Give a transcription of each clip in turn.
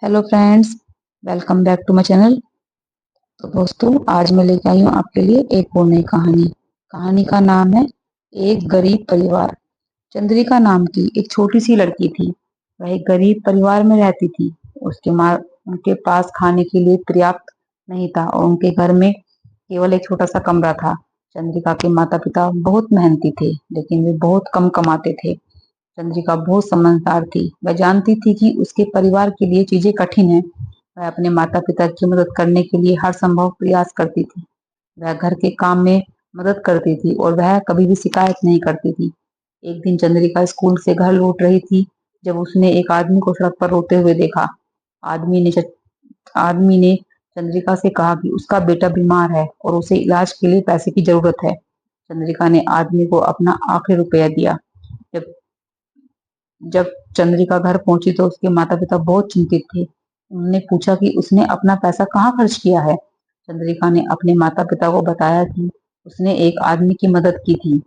Hello friends, welcome back to my channel. तो दोस्तों, आज मैं लेके आई हूँ आपके लिए एक और नई कहानी। कहानी का नाम है एक गरीब परिवार। चंद्रिका नाम की एक छोटी सी लड़की थी। वह एक गरीब परिवार में रहती थी। उसके माँ उनके पास खाने के लिए पर्याप्त नहीं था और उनके घर में केवल एक छोटा सा कमरा था। चंद्रिका के माता पिता बहुत मेहनती थे, लेकिन वे बहुत कम कमाते थे। चंद्रिका बहुत समझदार थी। वह जानती थी कि उसके परिवार के लिए चीजें कठिन है। वह अपने माता पिता की मदद करने के लिए हर संभव प्रयास करती थी। वह घर के काम में मदद करती थी और वह कभी भी शिकायत नहीं करती थी। एक दिन चंद्रिका स्कूल से घर लौट रही थी जब उसने एक आदमी को सड़क पर रोते हुए देखा। आदमी ने आदमी ने चंद्रिका से कहा कि उसका बेटा बीमार है और उसे इलाज के लिए पैसे की जरूरत है। चंद्रिका ने आदमी को अपना आखिरी रुपया दिया। जब जब चंद्रिका घर पहुंची तो उसके माता पिता बहुत चिंतित थे। उन्होंने पूछा कि उसने अपना पैसा कहाँ खर्च किया है। चंद्रिका ने अपने माता पिता को बताया कि उसने एक आदमी की मदद की थी।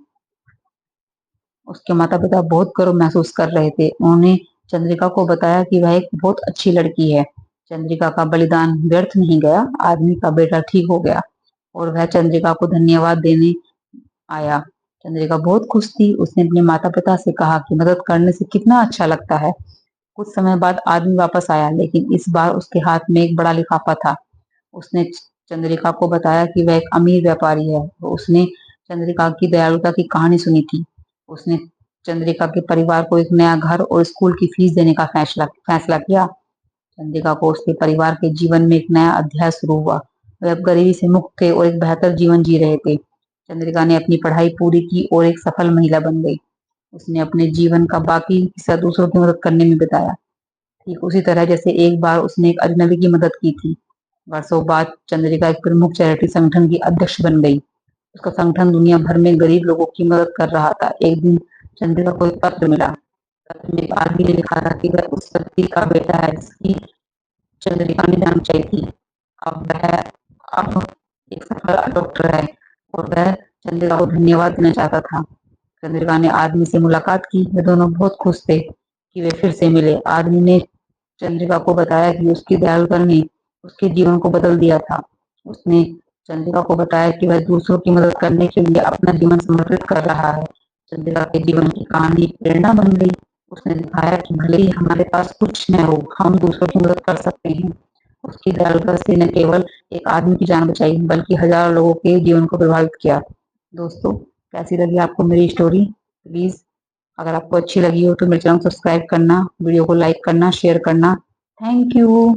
उसके माता पिता बहुत गर्व महसूस कर रहे थे। उन्होंने चंद्रिका को बताया कि वह एक बहुत अच्छी लड़की है। चंद्रिका का बलिदान व्यर्थ नहीं गया। आदमी का बेटा ठीक हो गया और वह चंद्रिका को धन्यवाद देने आया। चंद्रिका बहुत खुश थी। उसने अपने माता पिता से कहा कि मदद करने से कितना अच्छा लगता है। कुछ समय बाद आदमी वापस आया, लेकिन इस बार उसके हाथ में एक बड़ा लिफाफा था। उसने चंद्रिका को बताया कि वह एक अमीर व्यापारी है। तो उसने चंद्रिका की दयालुता की कहानी सुनी थी। उसने चंद्रिका के परिवार को एक नया घर और स्कूल की फीस देने का फैसला किया। चंद्रिका को उसके परिवार के जीवन में एक नया अध्याय शुरू हुआ। वे अब गरीबी से मुक्त थे और एक बेहतर जीवन जी रहे थे। चंद्रिका ने अपनी पढ़ाई पूरी की और एक सफल महिला बन गई। उसने अपने जीवन का बाकी हिस्सा दूसरों की मदद करने में बिताया, ठीक उसी तरह जैसे एक बार उसने एक अजनबी की मदद की थी। वर्षों बाद चंद्रिका एक प्रमुख चैरिटी संगठन की अध्यक्ष बन गई। उसका संगठन दुनिया भर में गरीब लोगों की मदद कर रहा था। एक दिन चंद्रिका को एक पत्र मिला। पत्र में एक आदमी ने लिखा था कि वह उस व्यक्ति का बेटा है जिसकी चंद्रिका ने जान चाहिए थी। अब वह अब एक सफल डॉक्टर है और वह चंद्रिका को धन्यवाद देना चाहता था। चंद्रिका ने आदमी से मुलाकात की। वे दोनों बहुत खुश थे कि वे फिर से मिले। आदमी ने चंद्रिका को बताया कि उसकी दयालुता ने उसके जीवन को बदल दिया था। उसने चंद्रिका को बताया कि वह दूसरों की मदद करने के लिए अपना जीवन समर्पित कर रहा है। चंद्रिका के जीवन की कहानी प्रेरणा बन गई। उसने दिखाया कि भले ही हमारे पास कुछ न हो, हम दूसरों की मदद कर सकते हैं। उसकी दयालुता से न केवल एक आदमी की जान बचाई, बल्कि हजारों लोगों के जीवन को प्रभावित किया। दोस्तों, कैसी लगी आपको मेरी स्टोरी? प्लीज, अगर आपको अच्छी लगी हो तो मेरे चैनल को सब्सक्राइब करना, वीडियो को लाइक करना, शेयर करना। Thank you.